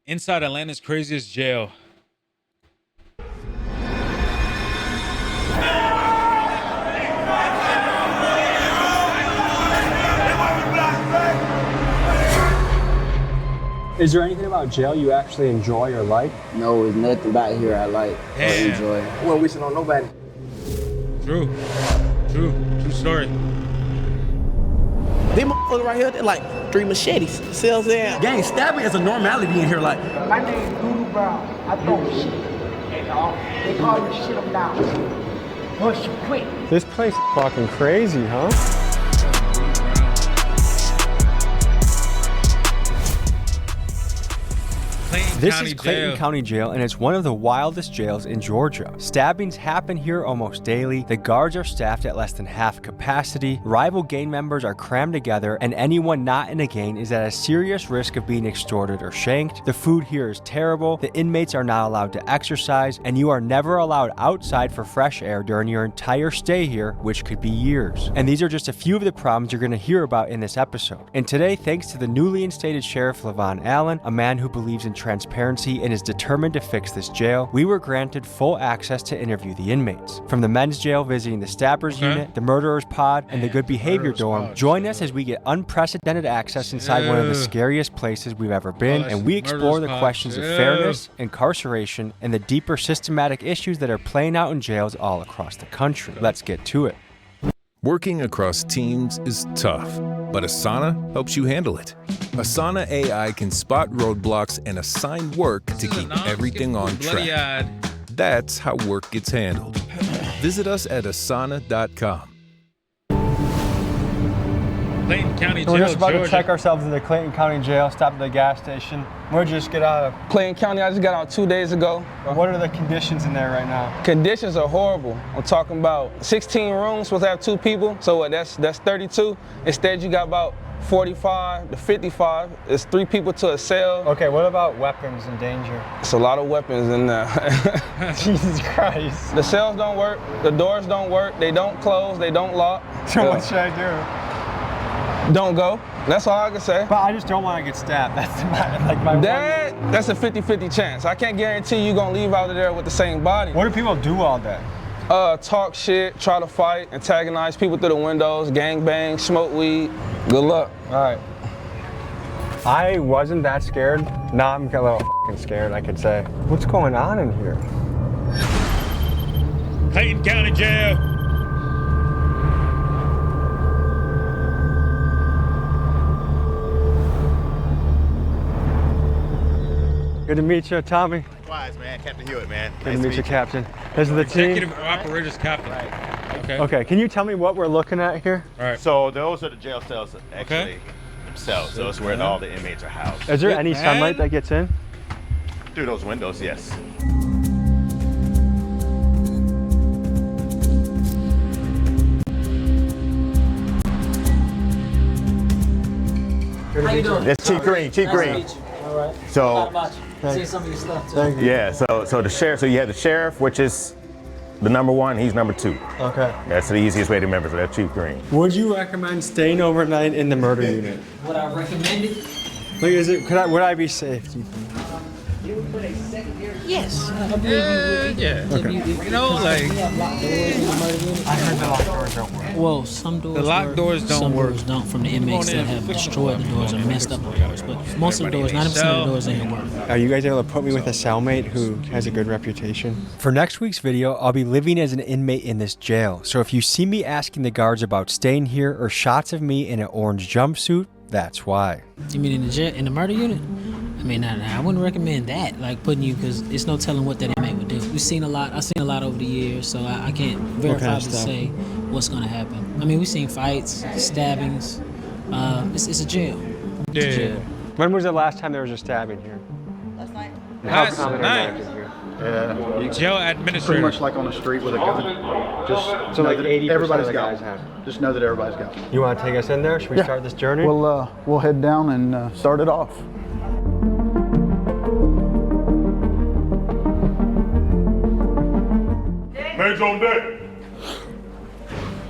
Inside Atlanta's craziest jail. Is there anything about jail you actually enjoy or like? No, there's nothing about here I like or enjoy. We don't wishing on nobody. True story. These motherfuckers right here, they're like 3 machetes. Sells there. Gang stabbing is a normality in here. Like, my name is Lulu Brown. I throw shit. And they call me shit them down. Push you quick. This place is fucking crazy, huh? This is Clayton County Jail, and it's one of the wildest jails in Georgia. Stabbings happen here almost daily. The guards are staffed at less than half capacity. Rival gang members are crammed together, and anyone not in a gang is at a serious risk of being extorted or shanked. The food here is terrible. The inmates are not allowed to exercise, and you are never allowed outside for fresh air during your entire stay here, which could be years. And these are just a few of the problems you're going to hear about in this episode. And today, thanks to the newly instated Sheriff Levon Allen, a man who believes in transparency and is determined to fix this jail, we were granted full access to interview the inmates. From the men's jail visiting the stabbers unit, the murderers pod, and the good behavior dorm, join us as we get unprecedented access inside one of the scariest places we've ever been, and we explore the questions of fairness, incarceration, and the deeper systematic issues that are playing out in jails all across the country. Let's get to it. Working across teams is tough, but Asana helps you handle it. Asana AI can spot roadblocks and assign work to keep everything on track. That's how work gets handled. Visit us at asana.com. Clayton County Jail, We're just about Georgia. to check ourselves into the Clayton County Jail, stop at the gas station. Where'd you just get out of? Clayton County, I just got out 2 days ago. What are the conditions in there right now? Conditions are horrible. I'm talking about 16 rooms, supposed to have 2 people. So what, that's 32. Instead, you got about 45 to 55. It's 3 people to a cell. Okay, what about weapons and danger? It's a lot of weapons in there. Jesus Christ. The cells don't work. The doors don't work. They don't close. They don't lock. So what should I do? Don't go. That's all I can say. But I just don't want to get stabbed. That's my That's a 50-50 chance. I can't guarantee you're going to leave out of there with the same body. What do people do all day? Talk shit, try to fight, antagonize people through the windows, gang bang, smoke weed. Good luck. All right. I wasn't that scared. Now I'm a little fucking scared, I could say. What's going on in here? Clayton County Jail. Good to meet you, Tommy. Likewise, man. Captain Hewitt, man. Good to meet you, Captain. This is the team. Executive Operators Captain. Right. Okay, can you tell me what we're looking at here? All right. So those are the jail cells actually themselves. So it's where all the inmates are housed. Is there any sunlight that gets in? Through those windows, yes. How you doing? That's Chief Green. Chief Green. All right. So, See some of your stuff too. Thank you. yeah. So the sheriff. So you have the sheriff, which is the number 1. He's number 2. Okay. That's the easiest way to remember. So that's Chief Green. Would you recommend staying overnight in the murder unit? Would I recommend it? Like, would I be safe, do you think? Yes. Yeah. Okay. You know, like, I heard the locked doors don't work. Well, some doors The locked work, doors don't some work. doors don't from the inmates that have destroyed the doors or messed up the doors. But most of the doors, 90% of the doors in here work. Are you guys able to put me with a cellmate who has a good reputation? For next week's video, I'll be living as an inmate in this jail. So if you see me asking the guards about staying here or shots of me in an orange jumpsuit, that's why. You mean in the jail, in the murder unit? I mean, I wouldn't recommend that, like putting you, because it's no telling what that inmate would do. I've seen a lot over the years, so I can't verify to say what's going to happen. I mean, we've seen fights, stabbings. It's a jail. It's a jail. When was the last time there was a stabbing here? Last night. Last How common night. is that here? Yeah, you Jail pretty administrator. much like on the street with a gun. Just So know like that 80% everybody's of the got guys one. have. Just know that everybody's got one. You want to take us in there? Should we start this journey? We'll head down and start it off. Man's on deck.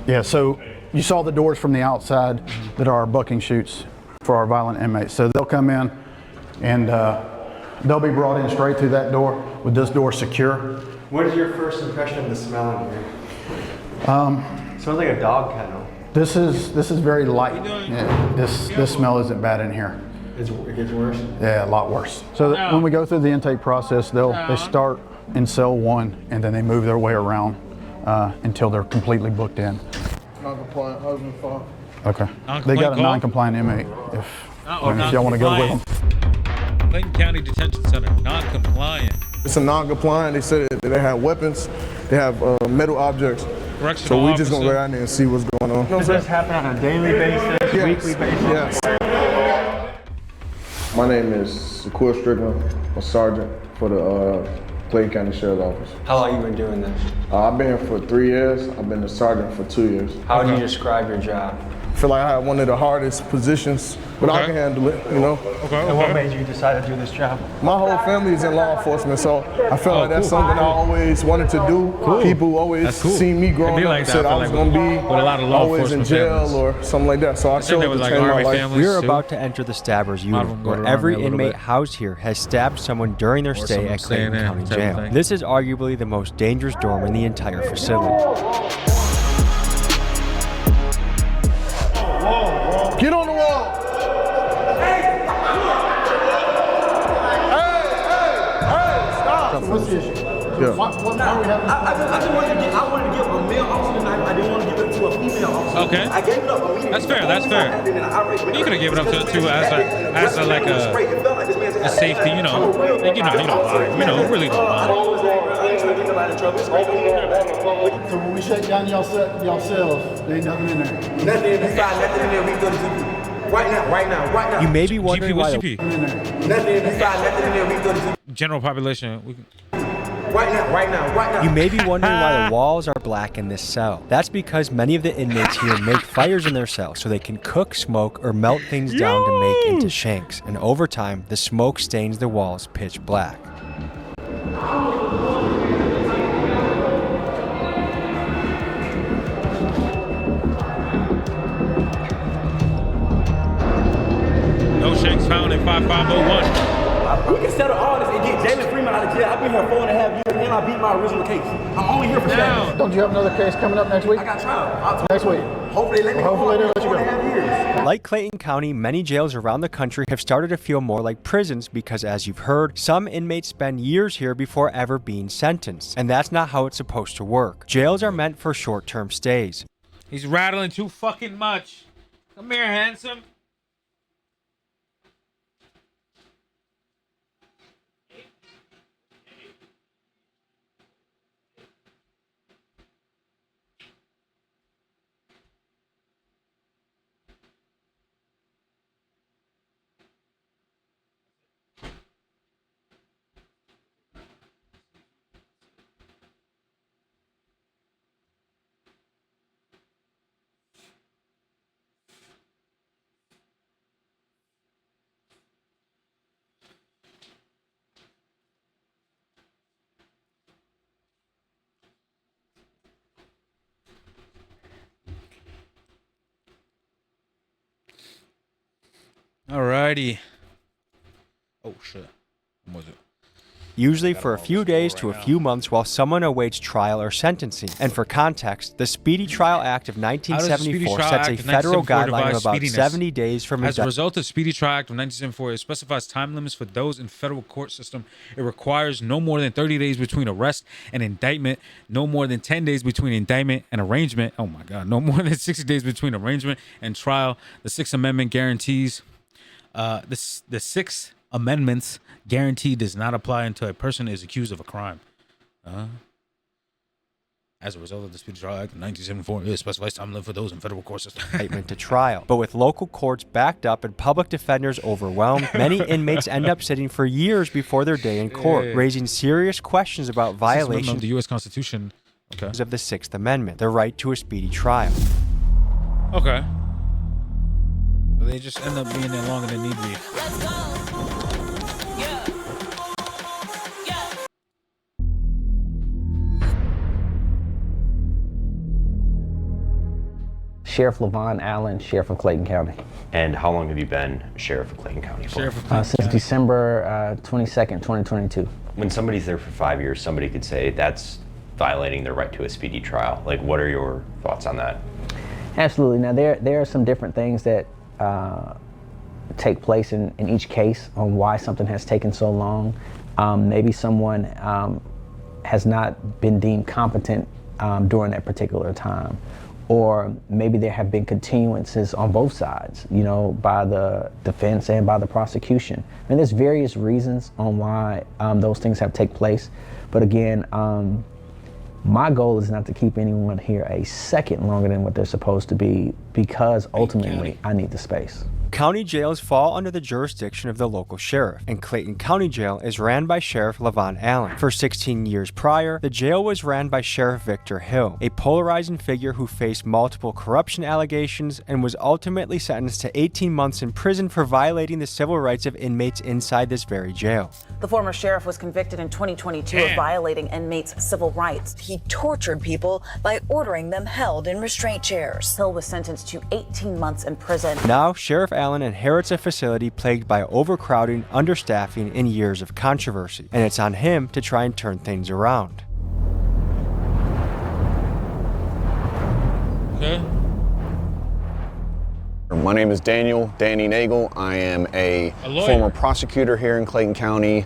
Yeah, so you saw the doors from the outside that are our bucking chutes for our violent inmates. So they'll come in and They'll be brought in straight through that door with this door secure. What is your first impression of the smell in here? Smells like a dog kennel. This is very light. Yeah, this smell isn't bad in here. It gets worse? Yeah, a lot worse. So when we go through the intake process, they start in cell 1 and then they move their way around until they're completely booked in. Non-compliant husband, father. Okay. They got a non-compliant inmate if y'all want to go with them. Clayton County Detention Center, non-compliant. It's a non-compliant. They said that they have weapons, they have metal objects. So we just gonna go down there and see what's going on. Does this happen on a daily basis, weekly basis? Yes. My name is Shakur Strickland, a sergeant for the Clayton County Sheriff's Office. How long you been doing this? I've been here for 3 years. I've been a sergeant for 2 years. How would you describe your job? I feel like I have one of the hardest positions, but I can handle it, you know? And what made you decide to do this job? My whole family is in law enforcement, so I feel like that's something I always wanted to do. People always seen me growing up and said I was going to be always in jail or something like that, so I chose to change my life. We are about to enter the Stabber's unit, where every inmate housed here has stabbed someone during their stay at Clayton County Jail. This is arguably the most dangerous dorm in the entire facility. Get on the wall! Hey, stop! What's the issue? Yeah. I just wanted to give a male officer tonight. I didn't want to give it to a female officer. Okay. I gave it up immediately. That's fair. That's fair. You could have given up to as a safety, you know, like, you know, really don't mind. So when we shake down y'all cells, there ain't nothing in there. Nothing in there. We go to GP. Right now. You may be wondering why GP. Nothing in there. We go to GP. General population. We can... Right now. You may be wondering why the walls are black in this cell. That's because many of the inmates here make fires in their cells so they can cook, smoke, or melt things down to make into shanks. And over time, the smoke stains the walls pitch black. No shanks found in 5501. We can settle all this and get Jalen Freeman out of jail. I've been here 4.5 years and I beat my original case. I'm only here for status. Don't you have another case coming up next week? I got trial. Next week. Hopefully they let me go. Hopefully they let you go. 4.5 years. Like Clayton County, many jails around the country have started to feel more like prisons because, as you've heard, some inmates spend years here before ever being sentenced. And that's not how it's supposed to work. Jails are meant for short-term stays. He's rattling too fucking much. Come here, handsome. Alrighty. Oh shit. What was it? Usually for a few days to a few months while someone awaits trial or sentencing. And for context, the Speedy Trial Act of 1974 sets a federal guideline of about 70 days from As a result of Speedy Trial Act of 1974, it specifies time limits for those in federal court system. It requires no more than 30 days between arrest and indictment, no more than 10 days between indictment and arraignment. Oh my God, no more than 60 days between arraignment and trial. The Sixth Amendment guarantees the Sixth Amendment's guarantee does not apply until a person is accused of a crime. As a result of the Speedy Trial Act of 1974, it specifies time limit for those in federal court system. Indictment to trial. But with local courts backed up and public defenders overwhelmed, many inmates end up sitting for years before their day in court, raising serious questions about violations of the U.S. Constitution of the Sixth Amendment, the right to a speedy trial. Okay. They just end up being there longer than need be. Sheriff Levon Allen, Sheriff of Clayton County. And how long have you been Sheriff of Clayton County for? Since December 22nd, 2022. When somebody's there for 5 years, somebody could say that's violating their right to a speedy trial. Like, what are your thoughts on that? Absolutely. Now, there are some different things that take place in each case on why something has taken so long. Maybe someone has not been deemed competent during that particular time. Or maybe there have been continuances on both sides, you know, by the defense and by the prosecution. And there's various reasons on why those things have taken place. But again, my goal is not to keep anyone here a second longer than what they're supposed to be, because ultimately I need the space. County jails fall under the jurisdiction of the local sheriff, and Clayton County Jail is ran by Sheriff Levon Allen. For 16 years prior, the jail was ran by Sheriff Victor Hill, a polarizing figure who faced multiple corruption allegations and was ultimately sentenced to 18 months in prison for violating the civil rights of inmates inside this very jail. The former sheriff was convicted in 2022 of violating inmates' civil rights. He tortured people by ordering them held in restraint chairs. Hill was sentenced to 18 months in prison. Now, Sheriff Allen inherits a facility plagued by overcrowding, understaffing, and years of controversy, and it's on him to try and turn things around. Okay. My name is Danny Nagel. I am a former prosecutor here in Clayton County,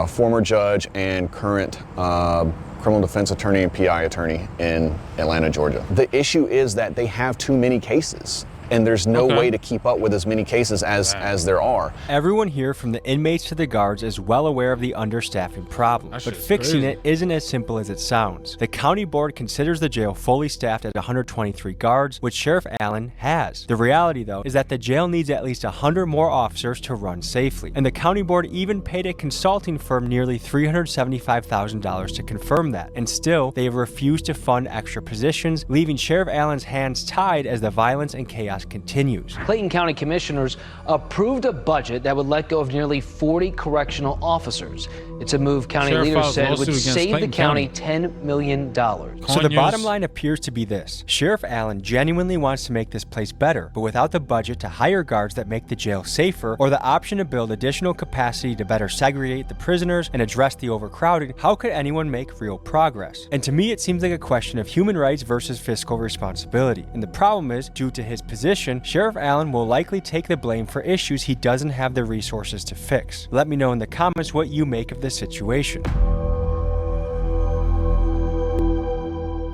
former judge, and current criminal defense attorney and PI attorney in Atlanta, Georgia. The issue is that they have too many cases, and there's no way to keep up with as many cases as there are. Everyone here, from the inmates to the guards, is well aware of the understaffing problem, but fixing it isn't as simple as it sounds. The county board considers the jail fully staffed at 123 guards, which Sheriff Allen has. The reality, though, is that the jail needs at least 100 more officers to run safely, and the county board even paid a consulting firm nearly $375,000 to confirm that, and still, they have refused to fund extra positions, leaving Sheriff Allen's hands tied as the violence and chaos continues. Clayton County commissioners approved a budget that would let go of nearly 40 correctional officers. It's a move county leaders said would save the county $10 million. So the bottom line appears to be this. Sheriff Allen genuinely wants to make this place better, but without the budget to hire guards that make the jail safer, or the option to build additional capacity to better segregate the prisoners and address the overcrowding, how could anyone make real progress? And to me, it seems like a question of human rights versus fiscal responsibility. And the problem is, due to his position, Sheriff Allen will likely take the blame for issues he doesn't have the resources to fix. Let me know in the comments what you make of this situation.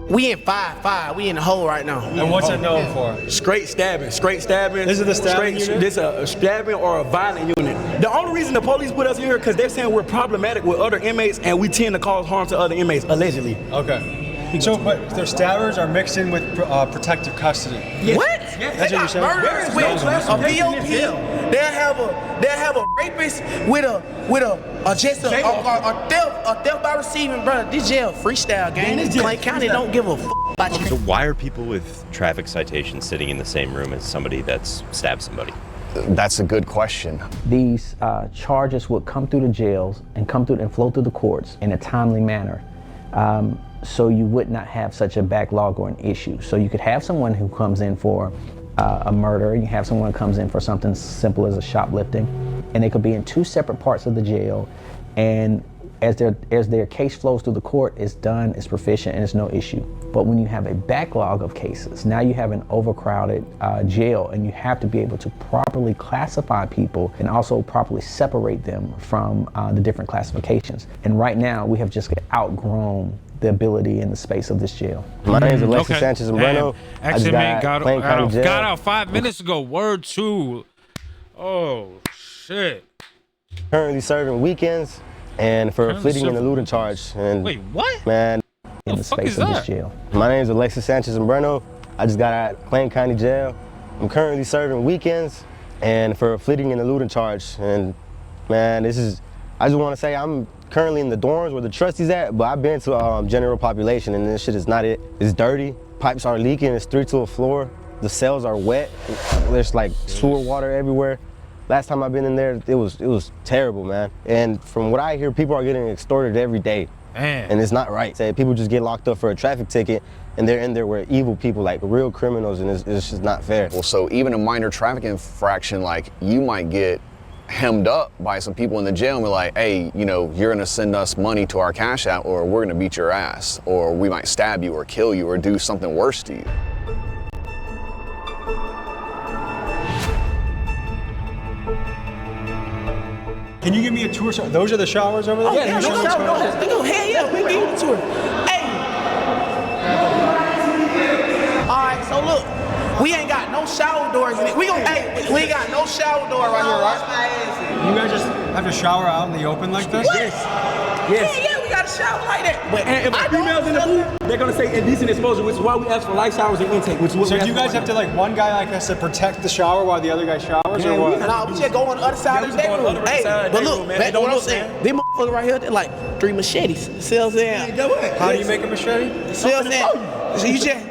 We in 5-5. We in the hole right now. And what's it known for? Straight stabbing. This is the stabbing unit? This is a stabbing or a violent unit. The only reason the police put us in here because they're saying we're problematic with other inmates and we tend to cause harm to other inmates, allegedly. Okay. So, but their stabbers are mixed in with protective custody. Yes. What? That's what you're saying? Murderers with a BOP. They'll have a rapist with a theft by receiving, brother. This jail freestyle game. Clayton County don't give a f about you. So why are people with traffic citations sitting in the same room as somebody that's stabbed somebody? That's a good question. These charges would come through the jails and flow through the courts in a timely manner. So you would not have such a backlog or an issue. So you could have someone who comes in for a murder, you have someone who comes in for something simple as a shoplifting, and they could be in two separate parts of the jail, and as their case flows through the court, it's done, it's proficient, and it's no issue. But when you have a backlog of cases, now you have an overcrowded jail, and you have to be able to properly classify people and also properly separate them from the different classifications. And right now, we have just outgrown the ability and the space of this jail. My name is Alexis Sanchez Umbreno. Actually, man, got out 5 minutes ago. Word 2. Oh, shit. Currently serving weekends and for a fleeting and eluding charge. And wait, what? Man, in the space of this jail. My name is Alexis Sanchez Umbreno. I just got out of Clayton County Jail. I'm currently serving weekends and for a fleeting and eluding charge. And man, I just want to say I'm currently in the dorms where the trustees at, but I've been to general population and this shit is not it. It's dirty, pipes are leaking, it's 3 to a floor, the cells are wet, there's like sewer water everywhere. Last time I've been in there, it was terrible, man. And from what I hear, people are getting extorted every day. Man. And it's not right. Say people just get locked up for a traffic ticket and they're in there with evil people, like real criminals, and it's just not fair. Well, so even a minor traffic infraction, like you might get hemmed up by some people in the jail and be like, hey, you know, you're gonna send us money to our Cash App or we're gonna beat your ass, or we might stab you or kill you or do something worse to you. Can you give me a tour? Those are the showers over there? Oh, yeah, no shower. Hell yeah, we give you a tour. Hey. All right, so look, we ain't got no shower doors in it. We ain't got no shower door right here, right? You guys just have to shower out in the open like this? Yes. Yeah, we got a shower like that. But if the females in the pool, they're gonna say indecent exposure, which is why we ask for light showers and intake. Which is what so do you guys have to, like, one guy like us to protect the shower while the other guy showers, or what? Nah, we just go on the other side of the bedroom. Hey, but look, back to what I'm saying. These motherfuckers right here, they're like 3 machetes. See what I'm saying? How do you make a machete? See what I'm saying? So you just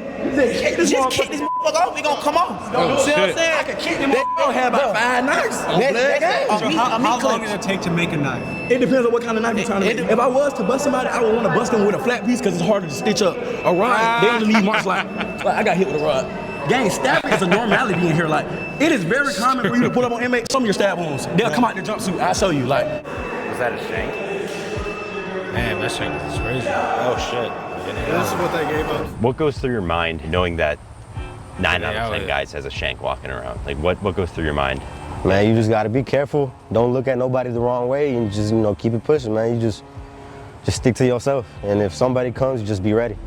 kick this motherfucker off, we gonna come off. See what I'm saying? I can kick them off. Have about 5 knives. How long does it take to make a knife? It depends on what kind of knife you're trying to make. If I was to bust somebody, I would want to bust them with a flat piece because it's harder to stitch up. A rod, they only leave marks like I got hit with a rod. Gang, stabbing is a normality in here. Like, it is very common for you to pull up on inmates. Some of your stab wounds, they'll come out the jumpsuit. I'll show you. Like, Was that a shank? Man, that shank is crazy. Oh shit. This is what they gave us. What goes through your mind knowing that 9 out of 10 guys has a shank walking around? Like, what goes through your mind? Man, you just gotta be careful. Don't look at nobody the wrong way, and just, you know, keep it pushing, man. You just stick to yourself, and if somebody comes, you just be ready.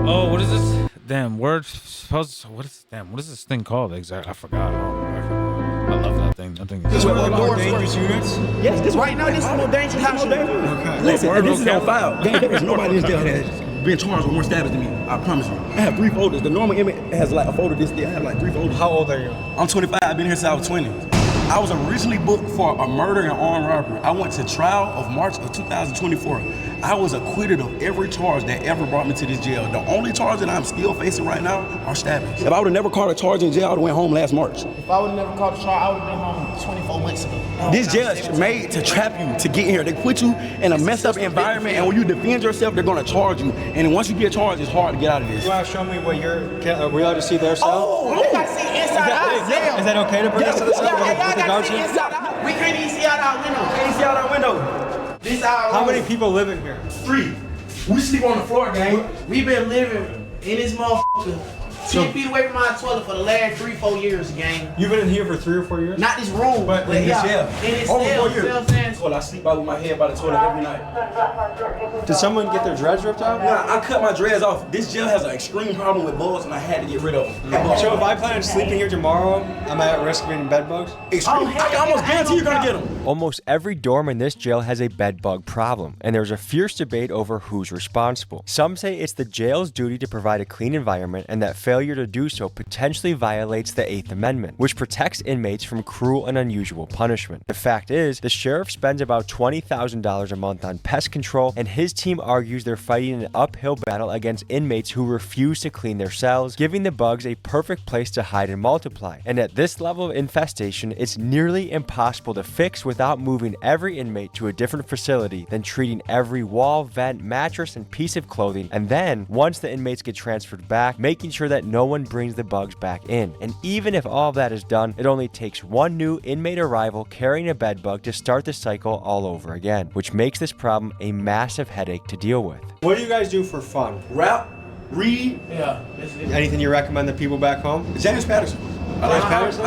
Oh, what is this? Damn, what is this thing called exactly? I forgot. I love that thing. That thing is this is one of the more dangerous units? Yes, this right now, this is more dangerous. Okay. Listen, this is on file. There is nobody in this jail that has been charged with more stabbings than me. I promise you. I have 3 folders. The normal inmate has like a folder this day. I have like 3 folders. How old are you? I'm 25. I've been here since I was 20. I was originally booked for a murder and armed robbery. I went to trial of March of 2024. I was acquitted of every charge that ever brought me to this jail. The only charge that I'm still facing right now are stabbings. If I would have never caught a charge in jail, I would have went home last March. If I would have never caught a charge, I would have been home 24 months ago. This jail is made to trap you, to get in here. They put you in a messed up environment, and when you defend yourself, they're gonna charge you. And once you get charged, it's hard to get out of this. You want to show me what are we allowed to see their cell? Oh, we got to see inside our cell. Is that okay to bring us to the cell with the guards here? We can't even see out our window. Can't see out our window. This our How many people live in here? 3. We sleep on the floor, gang. We been living in this motherfucker 10 feet away from my toilet for the last 3-4 years, gang. You've been in here for 3 or 4 years? Not this room, but in this jail. In this Over cell, 4 years. Well, I sleep by with my head by the toilet every night. Did someone get their dreads ripped out? Nah, I cut my dreads off. This jail has an extreme problem with bugs, and I had to get rid of them. So if I plan on sleeping here tomorrow, am I at risk of getting bed bugs? Extreme. I can almost guarantee you're gonna get them. Almost every dorm in this jail has a bed bug problem, and there's a fierce debate over who's responsible. Some say it's the jail's duty to provide a clean environment, and that failure to do so potentially violates the 8th Amendment, which protects inmates from cruel and unusual punishment. The fact is, the sheriff spends about $20,000 a month on pest control, and his team argues they're fighting an uphill battle against inmates who refuse to clean their cells, giving the bugs a perfect place to hide and multiply. And at this level of infestation, it's nearly impossible to fix without moving every inmate to a different facility, then treating every wall, vent, mattress, and piece of clothing, and then, once the inmates get transferred back, making sure that no one brings the bugs back in. And even if all of that is done, it only takes one new inmate arrival carrying a bed bug to start the cycle all over again, which makes this problem a massive headache to deal with. What do you guys do for fun? Rap, read. Yeah. Anything you recommend the people back home? James Patterson. I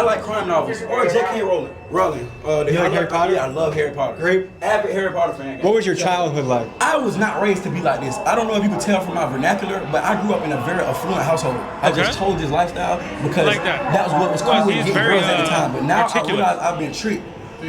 like crime novels. Or J.K. Rowling. You like Harry Potter? Yeah, I love Harry Potter. Great. Avid Harry Potter fan. What was your childhood like? I was not raised to be like this. I don't know if you can tell from my vernacular, but I grew up in a very affluent household. I just told this lifestyle because like that was what was cool with getting girls at the time. But now I realize I've been tricked.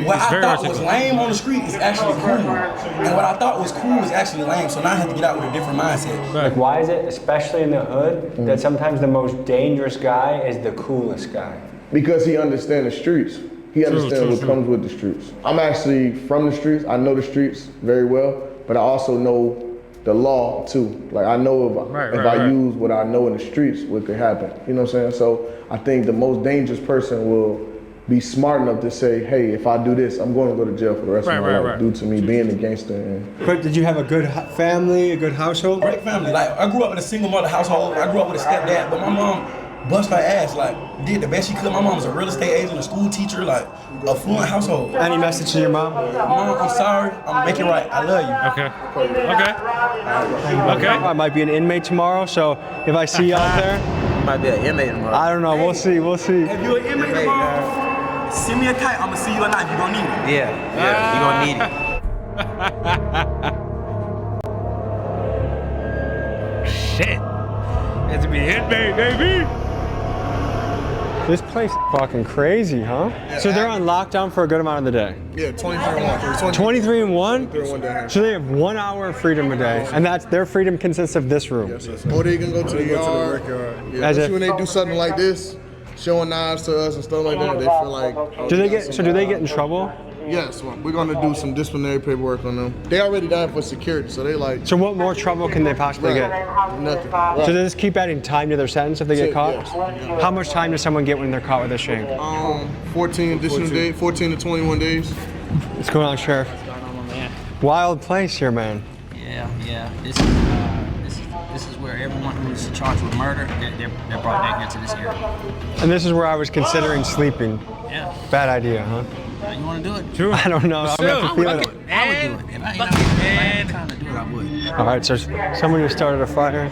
What I thought was lame on the street is actually cool. And what I thought was cool is actually lame, so now I have to get out with a different mindset. Like, why is it, especially in the hood, that sometimes the most dangerous guy is the coolest guy? Because he understands the streets. He understands what comes with the streets. I'm actually from the streets. I know the streets very well, but I also know the law too. Like, I know if I use what I know in the streets, what could happen. You know what I'm saying? So I think the most dangerous person will be smart enough to say, hey, if I do this, I'm going to go to jail for the rest of my life due to me being a gangster. But did you have a good family, a good household? Great family. Like, I grew up in a single mother household. I grew up with a stepdad, but my mom bust her ass, like, did the best she could. My mom was a real estate agent, a school teacher, like, affluent household. Any message to your mom? Mom, I'm sorry. I'm making it right. I love you. Okay. I might be an inmate tomorrow, so if I see you out there. Might be an inmate tomorrow. I don't know. We'll see. If you're an inmate tomorrow, send me a kite. I'm going to see you at night. You're going to need it. Yeah, you're going to need it. Shit. Has to be inmate, baby. This place is fucking crazy, huh? Yeah, so they're on lockdown for a good amount of the day? Yeah, 23 and 1. 23 and 1? 23 and 1 day. So they have 1 hour of freedom a day, and that's their freedom consists of this room? Yes, or they can go to the yard. Yeah, especially when they do something like this, showing knives to us and stuff like that, they feel like... Do they get in trouble? Yes, well, we're gonna do some disciplinary paperwork on them. They already died for security, so they like... So what more trouble can they possibly get? Nothing. So they just keep adding time to their sentence if they get caught? Yes. How much time does someone get when they're caught with a shank? 14 additional days, 14 to 21 days. What's going on, Sheriff? Wild place here, man. Yeah. This is where everyone who's charged with murder, they're brought back into this area. And this is where I was considering sleeping. Yeah. Bad idea, huh? You want to do it? True. I don't know. I'm gonna have to feel it. I would do it. If I had time to do it, I would. All right, so someone just started a fire.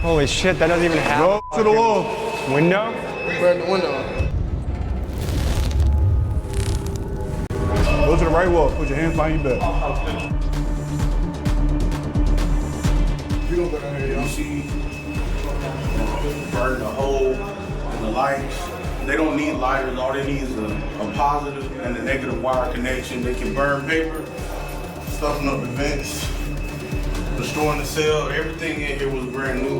Holy shit, that doesn't even happen. Go to the wall. Window? Grab the window. Go to the right wall. Put your hands behind your back. You don't go down here, y'all. See, burn the hole and the lights. They don't need lighters. All they need is a positive and a negative wire connection. They can burn paper, stuffing up the vents, destroying the cell. Everything in here was brand new.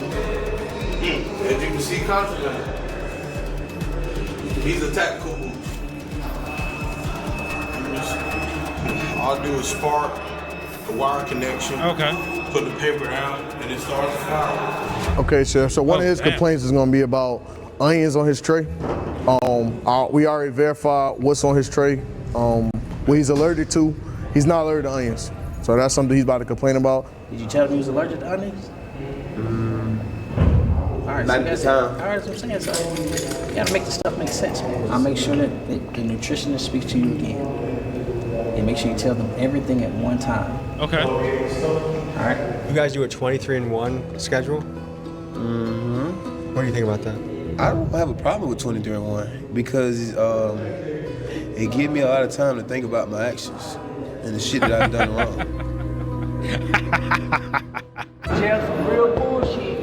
As you can see, constantly, these are tactical moves. All I do is spark the wire connection. Put the paper down, and it starts to fire. Okay, Sheriff. So one of his complaints is going to be about onions on his tray. We already verified what's on his tray. What he's allergic to. He's not allergic to onions. So that's something he's about to complain about. Did you tell him he was allergic to onions? All right, Not at the time. All right, that's what I'm saying. So you gotta make the stuff make sense, man. I'll make sure that the nutritionist speaks to you again. And make sure you tell them everything at one time. Okay. All right. You guys do a 23 and 1 schedule? Mm-hmm. What do you think about that? I don't have a problem with 23 and 1 because it gives me a lot of time to think about my actions and the shit that I've done wrong. Jail some real bullshit.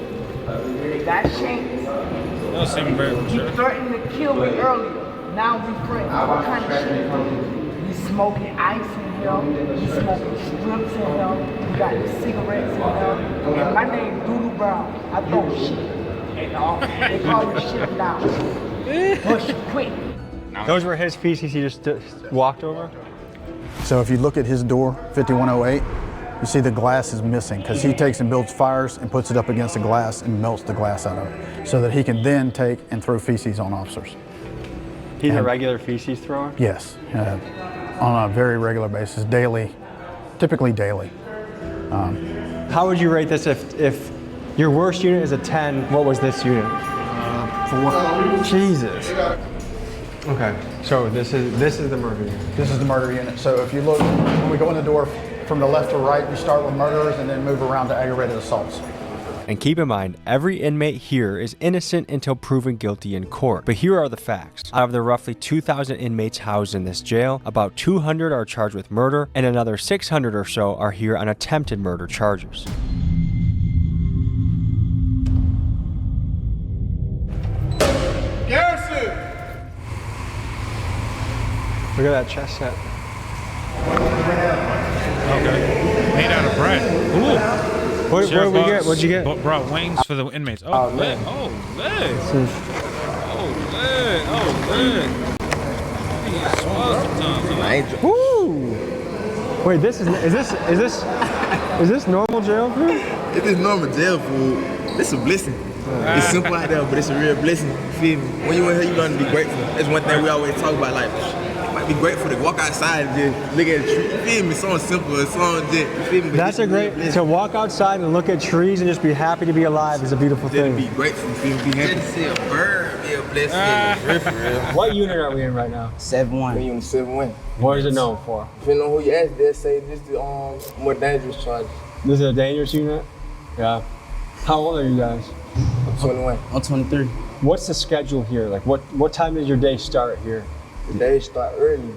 They got shanks. That was Sam Barrett, He threatened to kill me earlier. Now we friends. What kind of shit? We smoking ice in here. We smoking strips in here. We got the cigarettes in here. And my name Doodoo Brown. I throw shit. And they call me shit now. Push quick. Those were his feces he just walked over? So if you look at his door, 5108, you see the glass is missing because he takes and builds fires and puts it up against the glass and melts the glass out of it so that he can then take and throw feces on officers. He's a regular feces thrower? Yes, on a very regular basis, daily, typically daily. How would you rate this if your worst unit is a 10, what was this unit? 4. Jesus. Okay, so this is the murder unit. This is the murder unit. So if you look, when we go in the door from the left to right, we start with murderers and then move around to aggravated assaults. And keep in mind, every inmate here is innocent until proven guilty in court. But here are the facts. Out of the roughly 2,000 inmates housed in this jail, about 200 are charged with murder, and another 600 or so are here on attempted murder charges. Garrison! Look at that chest set. Okay. Made out of bread. Ooh. What did we get? What'd you get? Brought wings for the inmates. Oh, lit. Oh, lit. Oh, lit. Oh, lit. Woo! Wait, is this normal jail food? If it's normal jail food, it's a blessing. It's simple out there, but it's a real blessing. You feel me? When you in here, you learn to be grateful. That's one thing we always talk about. Like, you might be grateful to walk outside and just look at a tree. You feel me? Something simple, something just, you feel me? But That's a great, to walk outside and look at trees and just be happy to be alive is a beautiful thing. Be grateful, you feel me? Be happy. Just to see a bird, be a blessing. What unit are we in right now? 7-1. We're in 7-1. What is it known for? Depending on who you ask, they'll say this is the more dangerous charges. This is a dangerous unit? Yeah. How old are you guys? I'm 21. I'm 23. What's the schedule here? Like, what time does your day start here? The day start early.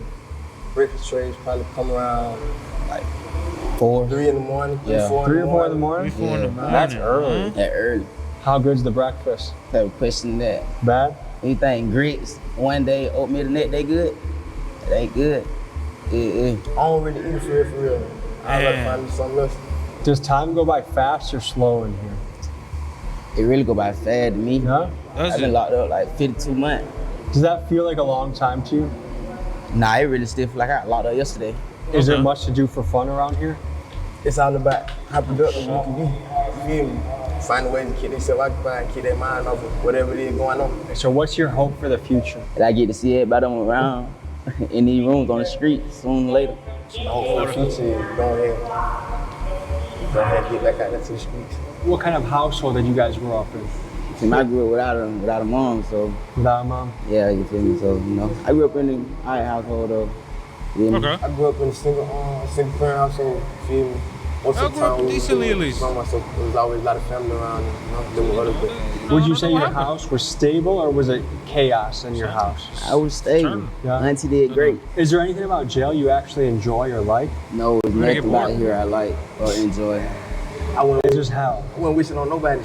Breakfast trays probably come around like 3 in the morning. 3 or 4 in the morning? That's early. That early. How good's the breakfast? Type of question that. Bad? Anything grits, one day oatmeal the next day good? It ain't good. I don't really eat for real. I'd rather find me something else. Does time go by fast or slow in here? It really go by fast to me. Huh? I've been locked up like 52 months. Does that feel like a long time to you? Nah, it really still feel like I got locked up yesterday. Is there much to do for fun around here? It's all about how productive we can be. You feel me? Find a way to keep themselves occupied, keep their mind off of whatever it is going on. So what's your hope for the future? That I get to see everybody on around in these rooms on the street sooner or later. The hope for the future is go ahead and get back out there to the streets. What kind of household did you guys grow up in? See, I grew up without a mom, so. Without a mom? Yeah, you feel me? So, I grew up in an high household, though. You know? Okay. I grew up in a single parent household, you feel me? Most of the time, decently at least. So there was always a lot of family around, Would you say your house was stable or was it chaos in your house? I was stable. Yeah. Auntie did great. Is there anything about jail you actually enjoy or like? No, there's nothing about here I like or enjoy. It's just hell. I wasn't wishing on nobody.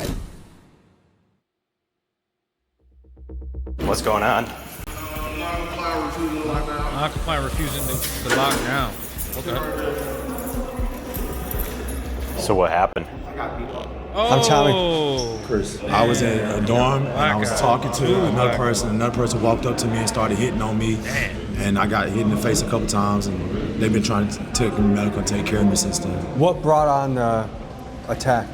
What's going on? Non-compliant refusing the lockdown. Okay. So what happened? I'm Tommy. Chris. I was in a dorm and I was talking to another person. Another person walked up to me and started hitting on me. And I got hit in the face a couple times and they've been trying to take me medical and take care of me since then. What brought on the attack?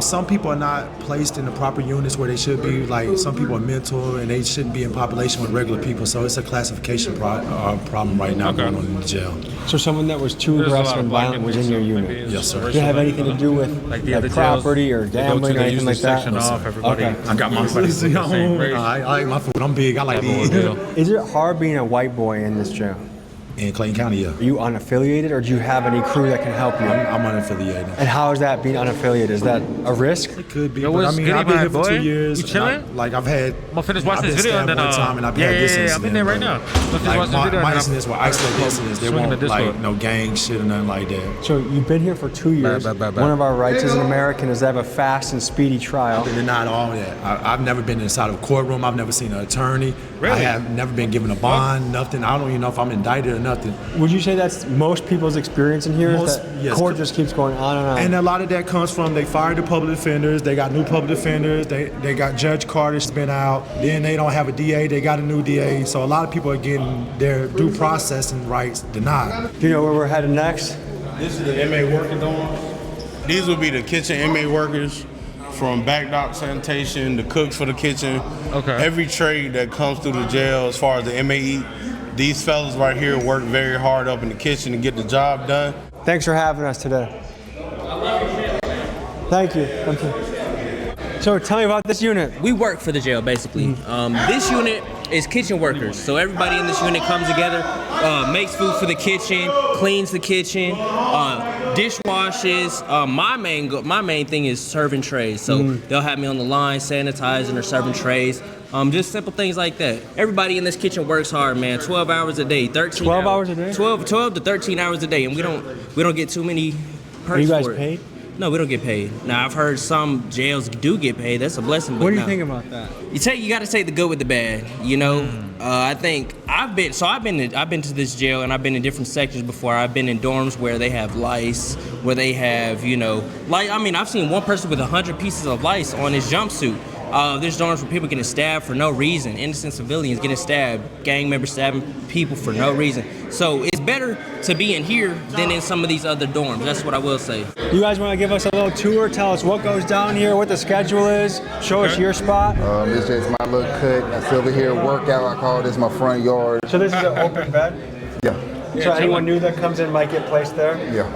Some people are not placed in the proper units where they should be. Like some people are mental and they shouldn't be in population with regular people. So it's a classification problem right now going on in the jail. So someone that was too aggressive and violent was in your unit? Yes, sir. Did it have anything to do with like property or gambling or anything like that? Okay. I got my food. I like my food. I'm big. I like to eat. Is it hard being a white boy in this jail? In Clayton County, yeah. Are you unaffiliated or do you have any crew that can help you? I'm unaffiliated. And how is that being unaffiliated? Is that a risk? It could be, but I mean, I've been here for 2 years. You chilling? I've had. I'm gonna finish watching this video and then time and I've had this incident. I'm in there right now. My incidents were isolated incidents. They weren't like no gang shit or nothing like that. So you've been here for 2 years. One of our rights as an American is to have a fast and speedy trial. They're not all that. I've never been inside of a courtroom. I've never seen an attorney. Really? I have never been given a bond, nothing. I don't even know if I'm indicted or nothing. Would you say that's most people's experience in here? Yes. Court just keeps going on and on. And a lot of that comes from they fired the public defenders. They got new public defenders. They got Judge Carter's been out. Then they don't have a DA. They got a new DA. So a lot of people are getting their due processing rights denied. Do you know where we're headed next? This is the inmate working dorms. These will be the kitchen inmate workers. From back dock sanitation, the cooks for the kitchen. Okay. Every trade that comes through the jail as far as the inmate eat. These fellas right here work very hard up in the kitchen to get the job done. Thanks for having us today. Thank you. So tell me about this unit. We work for the jail, basically. This unit is kitchen workers. So everybody in this unit comes together, makes food for the kitchen, cleans the kitchen, dishwashes. My main thing is serving trays. So they'll have me on the line, sanitizing or serving trays. Just simple things like that. Everybody in this kitchen works hard, man. 12 hours a day, 13 12 hours a day? 12 to 13 hours a day, and we don't get too many perks. Are you guys for it. paid? No, we don't get paid. Now I've heard some jails do get paid. That's a blessing. But what do you think about that? You got to take the good with the bad. You know, I think I've been to this jail and I've been in different sections before. I've been in dorms where they have lice, where they have I've seen one person with 100 pieces of lice on his jumpsuit. There's dorms where people getting stabbed for no reason. Innocent civilians getting stabbed. Gang members stabbing people for no reason. So it's better to be in here than in some of these other dorms. That's what I will say. You guys want to give us a little tour? Tell us what goes down here, what the schedule is. Show us your spot. This is my little cut. That's over here workout. I call this my front yard. So this is an open bed? Yeah. So anyone new that comes in might get placed there? Yeah.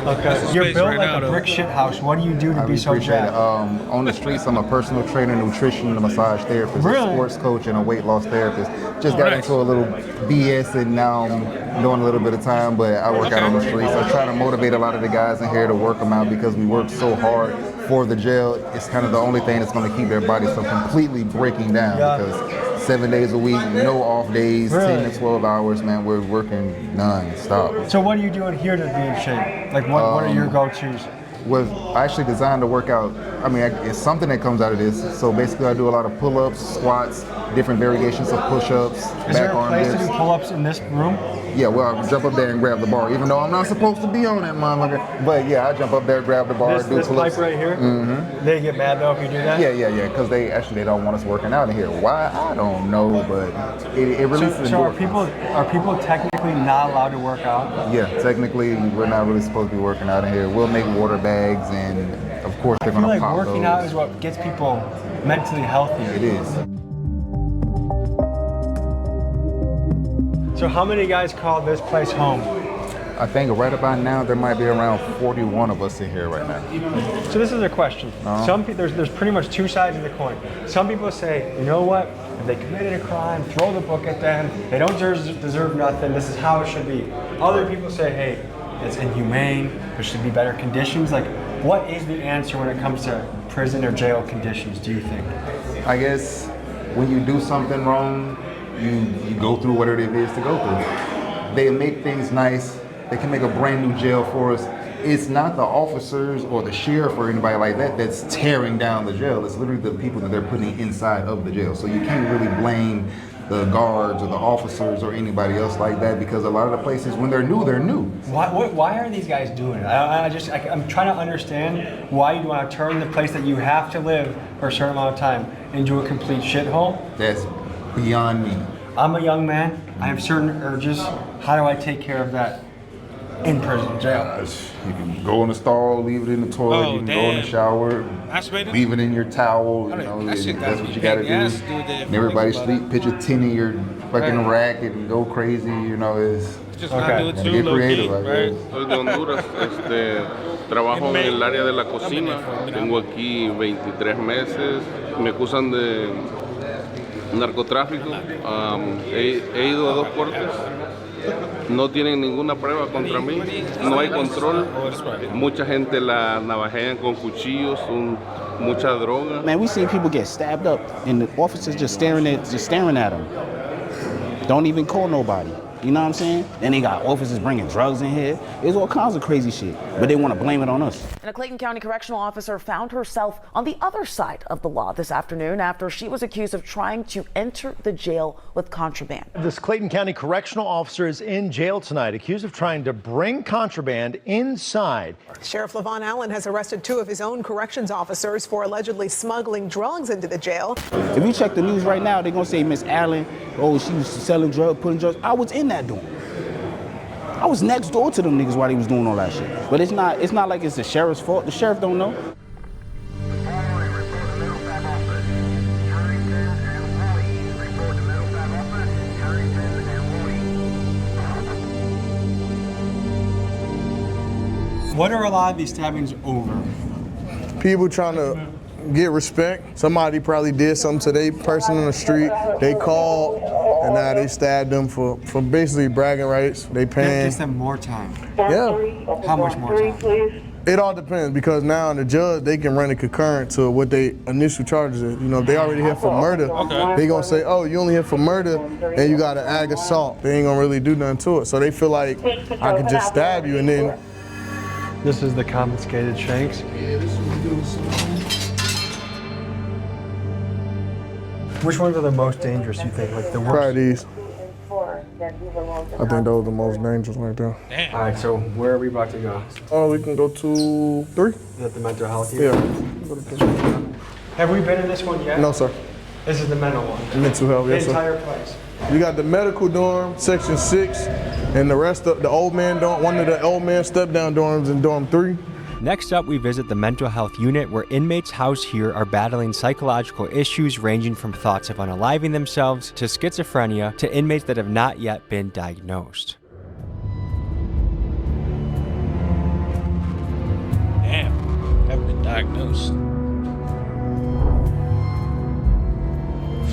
Okay. You're built like a brick shit house. What do you do to be so jacked? On the streets, I'm a personal trainer, nutrition, and massage therapist, a sports coach, and a weight loss therapist. Just got into a little BS, and now I'm doing a little bit of time, but I work out on the streets. I try to motivate a lot of the guys in here to work them out because we work so hard for the jail. It's kind of the only thing that's going to keep their bodies from completely breaking down because 7 days a week, no off days, 10 to 12 hours, man. We're working non-stop. So what are you doing here to be in shape? Like what are your go-tos? I actually designed to work out. I mean, it's something that comes out of this. So basically I do a lot of pull-ups, squats, different variations of push-ups, back arm dips. Is there a place to do pull-ups in this room? Yeah, well, I jump up there and grab the bar, even though I'm not supposed to be on that motherfucker. But yeah, I jump up there, grab the bar, do pull-ups. This pipe right here? Mm-hmm. They get mad though if you do that? Yeah, because they don't want us working out in here. Why? I don't know, but it releases. So are people technically not allowed to work out? Yeah, technically we're not really supposed to be working out in here. We'll make water bags, and of course they're gonna pop those. Working out is what gets people mentally healthy. It is. So how many guys call this place home? I think right about now there might be around 41 of us in here right now. So this is a question. There's pretty much two sides of the coin. Some people say, you know what? If they committed a crime, throw the book at them. They don't deserve nothing. This is how it should be. Other people say, hey, it's inhumane. There should be better conditions. Like, what is the answer when it comes to prison or jail conditions, do you think? I guess when you do something wrong, you go through whatever it is to go through. They make things nice. They can make a brand new jail for us. It's not the officers or the sheriff or anybody like that that's tearing down the jail. It's literally the people that they're putting inside of the jail. So you can't really blame the guards or the officers or anybody else like that because a lot of the places, when they're new, they're new. Why are these guys doing it? I'm trying to understand why you want to turn the place that you have to live for a certain amount of time into a complete shithole. That's beyond me. I'm a young man. I have certain urges. How do I take care of that in prison, jail? You can go in the stall, leave it in the toilet. You can go in the shower, leave it in your towel. That's what you gotta do. And everybody sleep, pitch a tin in your fucking rack and go crazy. It's just get creative. Soy de Honduras. Trabajo en el área de la cocina. Tengo aquí 23 meses. Me acusan de narcotráfico. He ido a 2 cortes. No tienen ninguna prueba contra mí. No hay control. Mucha gente la navajean con cuchillos. Mucha droga. Man, we seen people get stabbed up, and the officers just staring at them. Don't even call nobody. You know what I'm saying? Then they got officers bringing drugs in here. There's all kinds of crazy shit, but they want to blame it on us. And a Clayton County correctional officer found herself on the other side of the law this afternoon after she was accused of trying to enter the jail with contraband. This Clayton County correctional officer is in jail tonight, accused of trying to bring contraband inside. Sheriff Levon Allen has arrested 2 of his own corrections officers for allegedly smuggling drugs into the jail. If you check the news right now, they're going to say Miss Allen, she was selling drugs, putting drugs. I was in that door. I was next door to them niggas while they was doing all that shit. But it's not like it's the sheriff's fault. The sheriff don't know. What are a lot of these stabbings over? People trying to get respect. Somebody probably did something to their person on the street. They called, and now they stabbed them for basically bragging rights. They paying. That gets them more time. Yeah. How much more time? It all depends because now the judge, they can run it concurrent to what they initial charges is. If they already hit for murder, they gonna say, oh, you only hit for murder and you got an ag assault. They ain't gonna really do nothing to it. So they feel like I could just stab you and then. This is the confiscated shanks. Which ones are the most dangerous, you think? Like the worst? Probably these. I think those are the most dangerous right there. Damn. All right, so where are we about to go? Oh, we can go to 3. Is that the mental health unit? Yeah. Have we been in this one yet? No, sir. This is the mental one. Mental health, yes, the sir. entire place. You got the medical dorm, section 6, and the rest of the old man dorm, one of the old man step-down dorms in dorm 3. Next up, we visit the mental health unit where inmates housed here are battling psychological issues ranging from thoughts of unaliving themselves to schizophrenia to inmates that have not yet been diagnosed. Damn, haven't been diagnosed.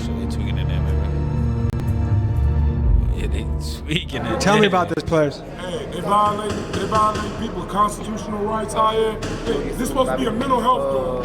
So they tweaking in there, man. Yeah, they tweaking it. Tell me about this place. Hey, they violate people's constitutional rights out here. Hey, is this supposed to be a mental health dorm?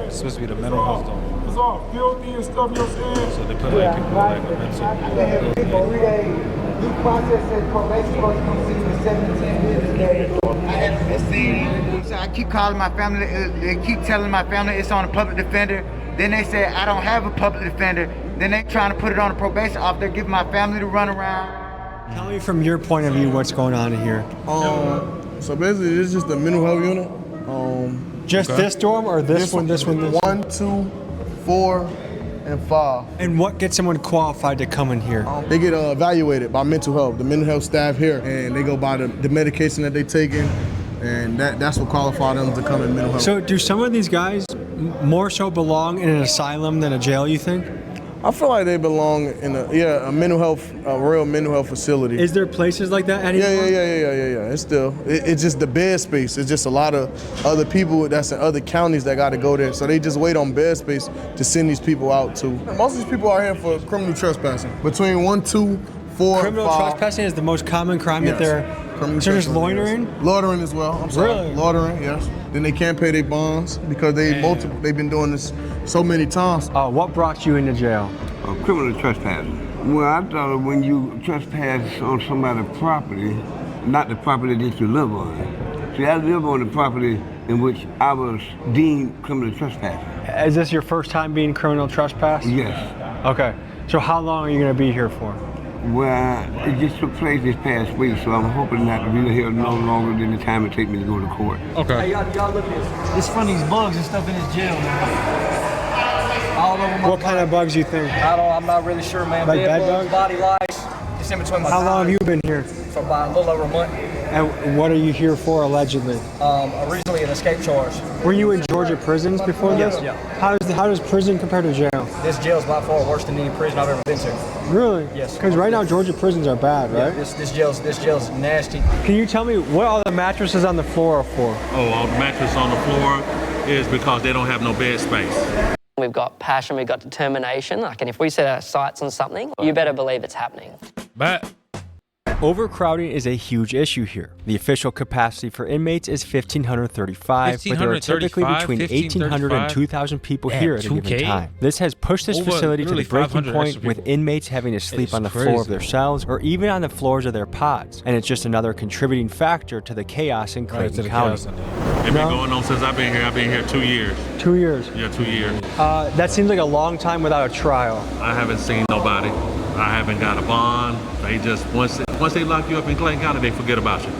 It's supposed to be the mental health dorm. It's all filthy and stuff, you know what I'm saying? So they put like people like a mental. People read a due process and probation supposed to come see you in 17 business days. I haven't been seen. I keep calling my family. They keep telling my family it's on a public defender. Then they say I don't have a public defender. Then they trying to put it on a probation officer. They're giving my family to run around. Tell me from your point of view what's going on here. So basically, it's just the mental health unit. Just this dorm or this one? 1, 2, 4, and 5. And what gets someone qualified to come in here? They get evaluated by mental health, the mental health staff here, and they go by the medication that they taking, and that's what qualifies them to come in mental health. So do some of these guys more so belong in an asylum than a jail, you think? I feel like they belong in a real mental health facility. Is there places like that anymore? Yeah. It's just the bed space. It's just a lot of other people that's in other counties that got to go there. So they just wait on bed space to send these people out too. Most of these people are here for criminal trespassing. Between 1, 2, 4, Criminal 5. trespassing is the most common crime that they're. So there's loitering? Yes. Loitering as well. I'm sorry. Really? Loitering, yes. Then they can't pay their bonds because they've been doing this so many times. What brought you into jail? Criminal trespassing. Well, I thought when you trespass on somebody's property, not the property that you live on. See, I live on the property in which I was deemed criminal trespassing. Is this your first time being criminal trespass? Yes. Okay. So how long are you going to be here for? Well, it just took place this past week, so I'm hoping not to be here no longer than the time it takes me to go to court. Okay. Hey, y'all look at this. It's from these bugs and stuff in this jail, man. All over my What kind of bugs you think? I'm not really sure, man. Like bed bugs, body lice. It's in between my How long have you been here? For about a little over a month. And what are you here for, allegedly? Originally an escape charge. Were you in Georgia prisons before this? Yeah. How does prison compare to jail? This jail's by far worse than any prison I've ever been to. Really? Yes. Because right now Georgia prisons are bad, right? Yeah, this jail's nasty. Can you tell me what all the mattresses on the floor are for? Oh, all the mattress on the floor is because they don't have no bed space. We've got passion, we've got determination. And if we set our sights on something, you better believe it's happening. But overcrowding is a huge issue here. The official capacity for inmates is 1,535, but there are typically between 1,800 and 2,000 people here at a given time. This has pushed this facility to the breaking point, with inmates having to sleep on the floor of their cells or even on the floors of their pods. And it's just another contributing factor to the chaos in Clayton County. It's been going on since I've been here. I've been here 2 years. 2 years? Yeah, 2 years. That seems like a long time without a trial. I haven't seen nobody. I haven't got a bond. They just, once they lock you up in Clayton County, they forget about you.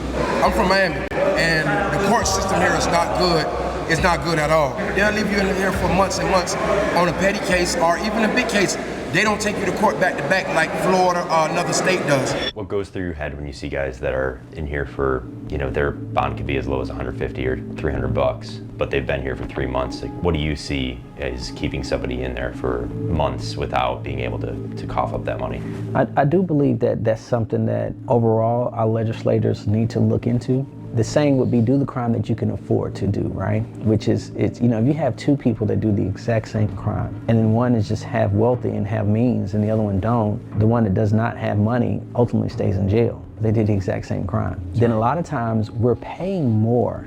I'm from Miami, and the court system here is not good. It's not good at all. They'll leave you in here for months and months on a petty case or even a big case. They don't take you to court back to back like Florida or another state does. What goes through your head when you see guys that are in here for, their bond could be as low as $150 or $300, but they've been here for 3 months? Like, what do you see as keeping somebody in there for months without being able to cough up that money? I do believe that that's something that overall our legislators need to look into. The saying would be, do the crime that you can afford to do, right? Which is, if you have two people that do the exact same crime, and then one is just half wealthy and have means and the other one don't, the one that does not have money ultimately stays in jail. They did the exact same crime. Then a lot of times we're paying more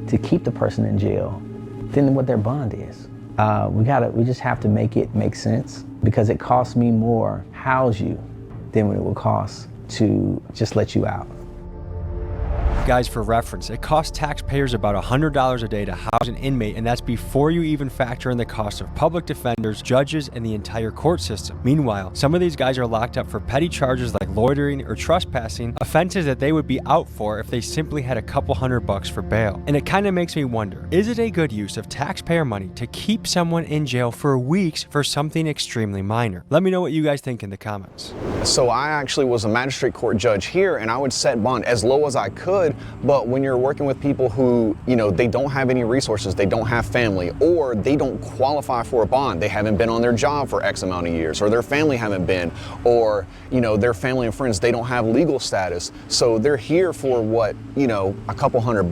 to keep the person in jail than what their bond is. We just have to make it make sense, because it costs me more to house you than what it will cost to just let you out. Guys, for reference, it costs taxpayers about $100 a day to house an inmate, and that's before you even factor in the cost of public defenders, judges, and the entire court system. Meanwhile, some of these guys are locked up for petty charges like loitering or trespassing, offenses that they would be out for if they simply had a couple $100 for bail. And it kind of makes me wonder, is it a good use of taxpayer money to keep someone in jail for weeks for something extremely minor? Let me know what you guys think in the comments. So I actually was a magistrate court judge here, and I would set bond as low as I could, but when you're working with people who, you know, they don't have any resources, they don't have family, or they don't qualify for a bond, they haven't been on their job for X amount of years, or their family haven't been, or, you know, their family and friends, they don't have legal status, so they're here for what, you know, a couple $100,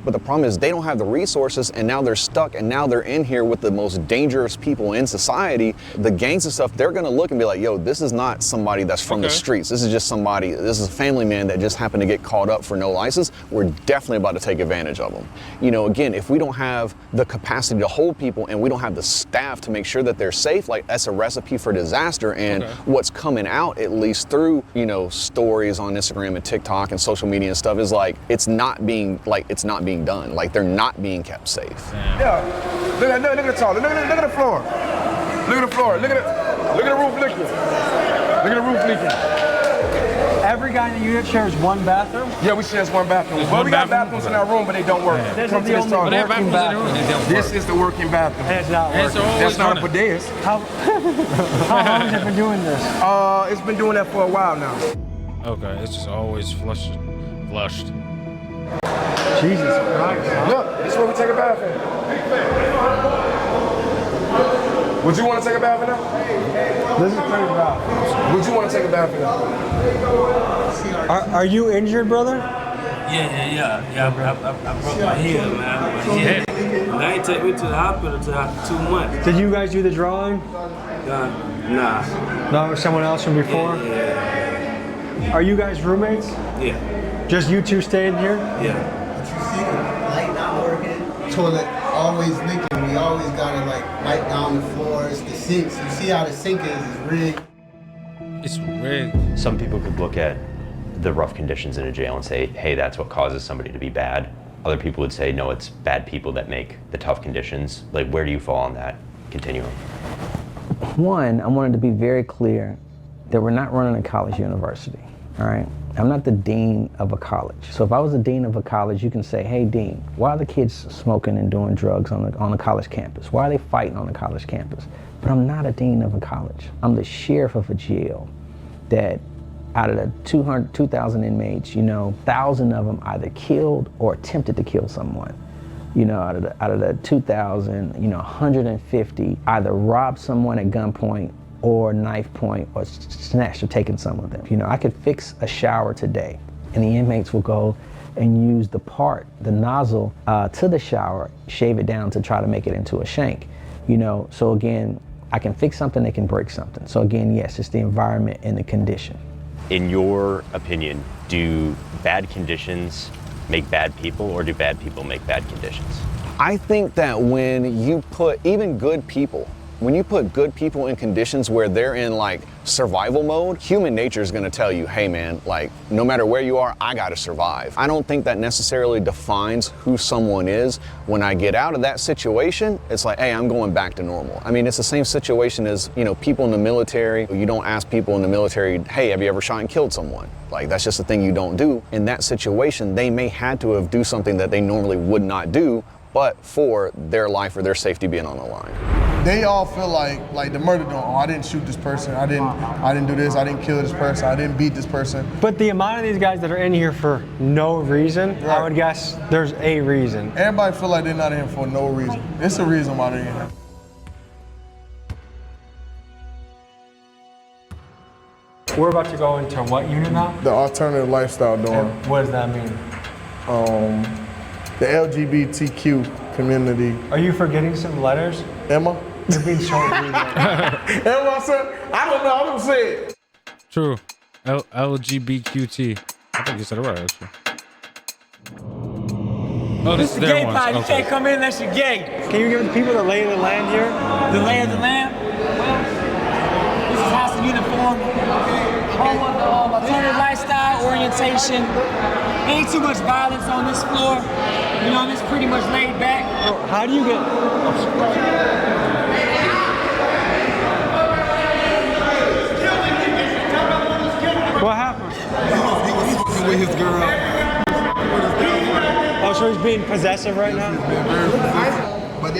but the problem is they don't have the resources, and now they're stuck, and now they're in here with the most dangerous people in society. The gangs and stuff, they're gonna look and be like, yo, this is not somebody that's from the streets, this is just somebody, this is a family man that just happened to get caught up for no license. We're definitely about to take advantage of them. You know, again, if we don't have the capacity to hold people and we don't have the staff to make sure that they're safe, like that's a recipe for disaster. And what's coming out, at least through, you know, stories on Instagram and TikTok and social media and stuff, is like it's not being done. Like they're not being kept safe. Yeah. Look at the toilet. Look at the floor. Look at the floor. Look at the roof leaking. Look at the roof leaking. Every guy in the unit shares one bathroom? Yeah, we share one bathroom. Well, we got bathrooms in our room, but they don't work. This is the only working bathroom. This is the working bathroom. And it's not working. That's not a bidet. How long has it been doing this? It's been doing that for a while now. Okay, it's just always flushed. Jesus Christ. Look, this is where we take a bath in. Would you want to take a bath in there? This is pretty rough. Would you want to take a bath in there? Are you injured, brother? Yeah. I broke my heel, man. They ain't take me to the hospital until after 2 months. Did you guys do the drawing? Nah. No, someone else from before? Yeah. Are you guys roommates? Yeah. Just you two staying here? Yeah. You see the light not working, toilet always leaking. We always gotta like wipe down the floors, the sinks. You see how the sink is? It's rigged. It's rigged. Some people could look at the rough conditions in a jail and say, hey, that's what causes somebody to be bad. Other people would say, no, it's bad people that make the tough conditions. Like, where do you fall on that continuum? One, I wanted to be very clear that we're not running a college university, all right? I'm not the dean of a college. So if I was the dean of a college, you can say, hey, dean, why are the kids smoking and doing drugs on the college campus? Why are they fighting on the college campus? But I'm not a dean of a college. I'm the sheriff of a jail that out of the 2,000 inmates, 1,000 of them either killed or attempted to kill someone. Out of the 2,000, 150 either robbed someone at gunpoint or knife point or snatched or taken some of them. I could fix a shower today and the inmates will go and use the nozzle to the shower, shave it down to try to make it into a shank. So again, I can fix something, they can break something. So again, yes, it's the environment and the condition. In your opinion, do bad conditions make bad people, or do bad people make bad conditions? I think that when you put even good people, when you put good people in conditions where they're in like survival mode, human nature is gonna tell you, hey man, like no matter where you are, I gotta survive. I don't think that necessarily defines who someone is. When I get out of that situation, it's like, hey, I'm going back to normal. I mean, it's the same situation as, people in the military. You don't ask people in the military, hey, have you ever shot and killed someone? Like, that's just a thing you don't do. In that situation, they may had to have do something that they normally would not do, but for their life or their safety being on the line. They all feel like the murder dog. Oh, I didn't shoot this person. I didn't do this. I didn't kill this person. I didn't beat this person. But the amount of these guys that are in here for no reason, right. I would guess there's a reason. Everybody feel like they're not in here for no reason. It's a reason why they're in here. We're about to go into what unit now? The alternative lifestyle dorm. And what does that mean? The LGBTQ community. Are you forgetting some letters? Emma? You're being so rude. Emma said, I don't know, I don't say it. True. LGBTQT. I think you said it right, actually. Oh, this is the their gay ones. part. You Okay. can't come in unless you're gay. Can you give the people the lay of the land here? The lay of the land? Well, this is house uniform. Home of the alternative lifestyle orientation. Ain't too much violence on this floor. You know, it's pretty much laid back. How do you get... What happened? He was with his girl. Oh, so he's being possessive right now?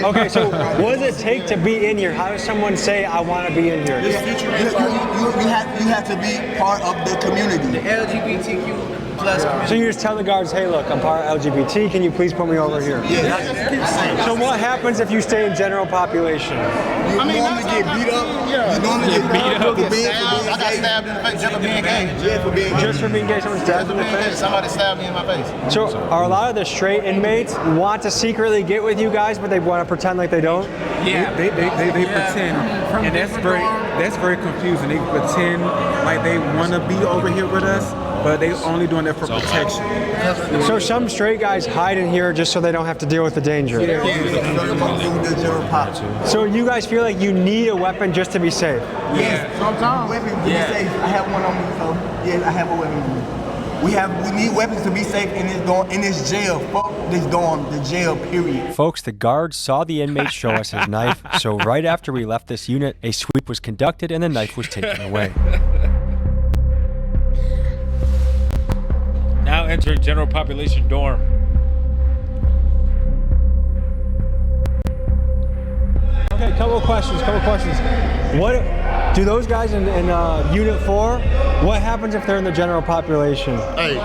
Okay, so what does it take to be in here? How does someone say, I want to be in here? You have to be part of the community. The LGBTQ plus community. So you just tell the guards, hey, look, I'm part of LGBT. Can you please put me over here? Yeah. So what happens if you stay in general population? You normally get beat up. You normally get beat up for being gay. I got stabbed in the face just for being gay. Yeah, for being gay. Just for being gay, someone stabbed in the face? Somebody stabbed me in my face. So are a lot of the straight inmates want to secretly get with you guys, but they want to pretend like they don't? Yeah, they pretend, and that's very confusing. They pretend like they want to be over here with us, but they only doing that for protection. So some straight guys hide in here just so they don't have to deal with the danger. So you guys feel like you need a weapon just to be safe? Yes, sometimes. Weapons to be safe. I have one on me, so yes, I have a weapon on me. We need weapons to be safe in this jail. Fuck this dorm, the jail, period. Folks, the guards saw the inmate show us his knife, so right after we left this unit, a sweep was conducted and the knife was taken away. Now entering general population dorm. Okay, couple of questions. What do those guys in Unit 4, what happens if they're in the general population? Hey,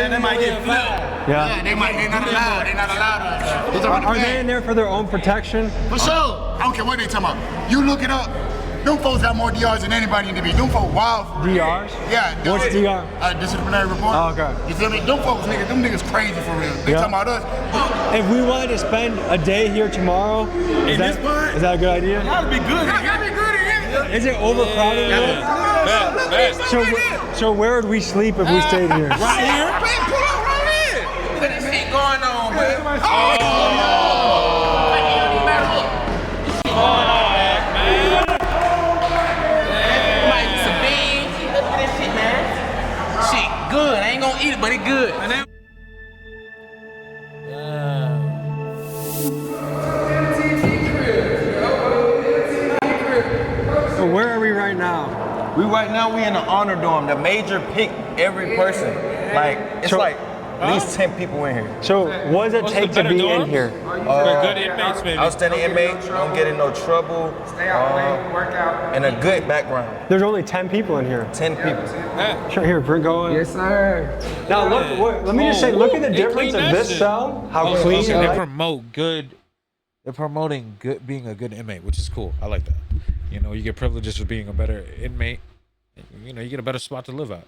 they might get flipped. Yeah. They're not allowed. Are they in there for their own protection? For sure. I don't care what they talking about. You look it up. Them folks got more DRs than anybody in the beat. Them folks wild. DRs? Yeah. What's DR? Disciplinary report. Oh, okay. You feel me? Them folks, them niggas crazy for real. They talking about us. If we wanted to spend a day here tomorrow, is that a good idea? That'd be good. That'd be good in here. Is it overcrowded? So where would we sleep if we stayed here? Right here. Pull up right here. Look at this shit going on, man. What's going on, man? Might eat some beans. Look at this shit, man. Shit good. I ain't gonna eat it, but it good. So where are we right now? We in the honor dorm. The major pick every person. Like it's like at least 10 people in here. So what does it take to be in here? Good inmates, maybe. Outstanding inmates, don't get in no trouble. Stay out late, work out. And a good background. There's only 10 people in here. 10 people. Sure, here, bring going. Yes, sir. Now look, let me just say, look at the difference of this cell. How clean. They promote good. They're promoting being a good inmate, which is cool. I like that. You know, you get privileges for being a better inmate. You know, you get a better spot to live at.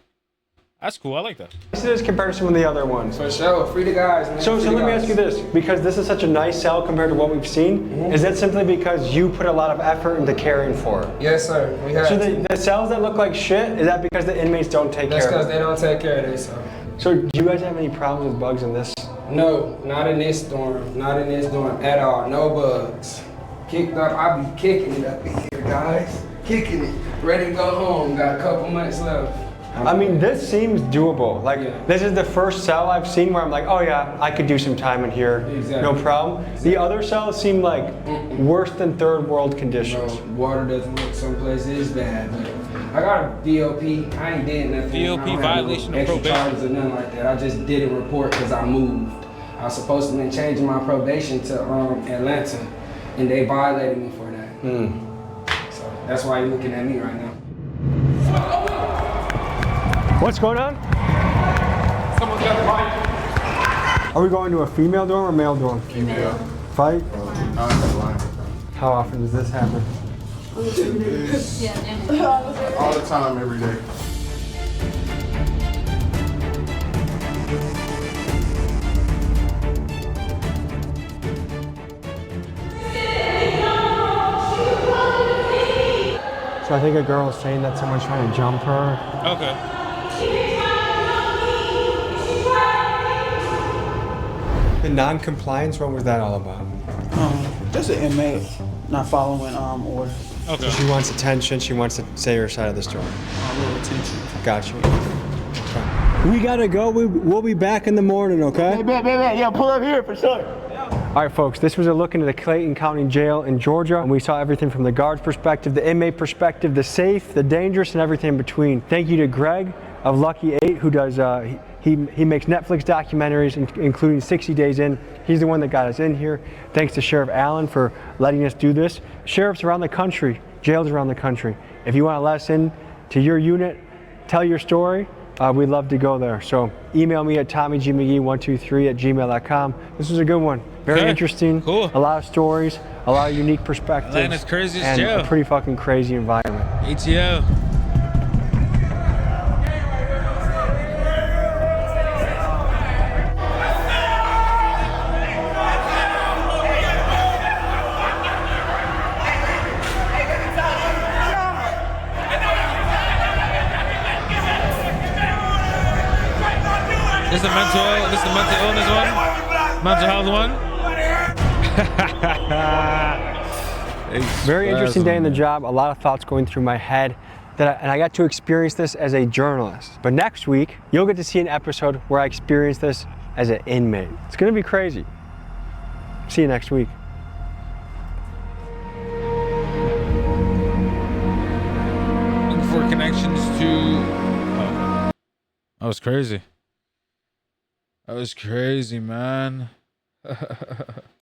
That's cool. I like that. This is compared to some of the other ones. For sure. Free the guys, man. So let me ask you this. Because this is such a nice cell compared to what we've seen, is that simply because you put a lot of effort into caring for it? Yes, sir. We have So the cells that look like shit, is that because the inmates don't take care of it? That's because they don't take care of themselves. So do you guys have any problems with bugs in this? No, not in this dorm. Not in this dorm at all. No bugs. Kicked up. I be kicking it up in here, guys. Kicking it. Ready to go home. Got a couple months left. I mean, this seems doable. Like, this is the first cell I've seen where I'm like, oh yeah, I could do some time in here, no problem. The other cells seem like worse than third world conditions. Bro, water doesn't look someplace is bad. But I got a VOP. I ain't did nothing. VOP violation of extra probation. charges or nothing like that. I just did a report because I moved. I was supposed to be changing my probation to Atlanta, and they violated me for that. So that's why you're looking at me right now. What's going on? Someone's got the mic. Are we going to a female dorm or male dorm? Female. Fight? How often does this happen? All the time, every day. So I think a girl is saying that someone's trying to jump her. Okay. The non-compliance, what was that all about? Just an inmate not following orders. Okay. So she wants attention. She wants to say her side of the story. A little attention. Got you. Okay. We gotta go. We'll be back in the morning, okay? Yeah, pull up here for sure. All right, folks, this was a look into the Clayton County Jail in Georgia, and we saw everything from the guard's perspective, the inmate perspective, the safe, the dangerous, and everything in between. Thank you to Greg of Lucky 8, who does, he makes Netflix documentaries, including 60 Days In. He's the one that got us in here. Thanks to Sheriff Allen for letting us do this. Sheriffs around the country, jails around the country, if you want to let us in to your unit, tell your story, we'd love to go there. So email me at TommyGMcGee123@gmail.com. This was a good one. Very interesting. Cool. A lot of stories, a lot of unique perspectives. Atlanta's craziest and jail. a pretty fucking crazy environment. ATO. This is the mental illness one? Mental health one? Very interesting day in the job. A lot of thoughts going through my head. And I got to experience this as a journalist. But next week, you'll get to see an episode where I experience this as an inmate. It's gonna be crazy. See you next week. Looking for connections to... Oh. That was crazy. That was crazy, man.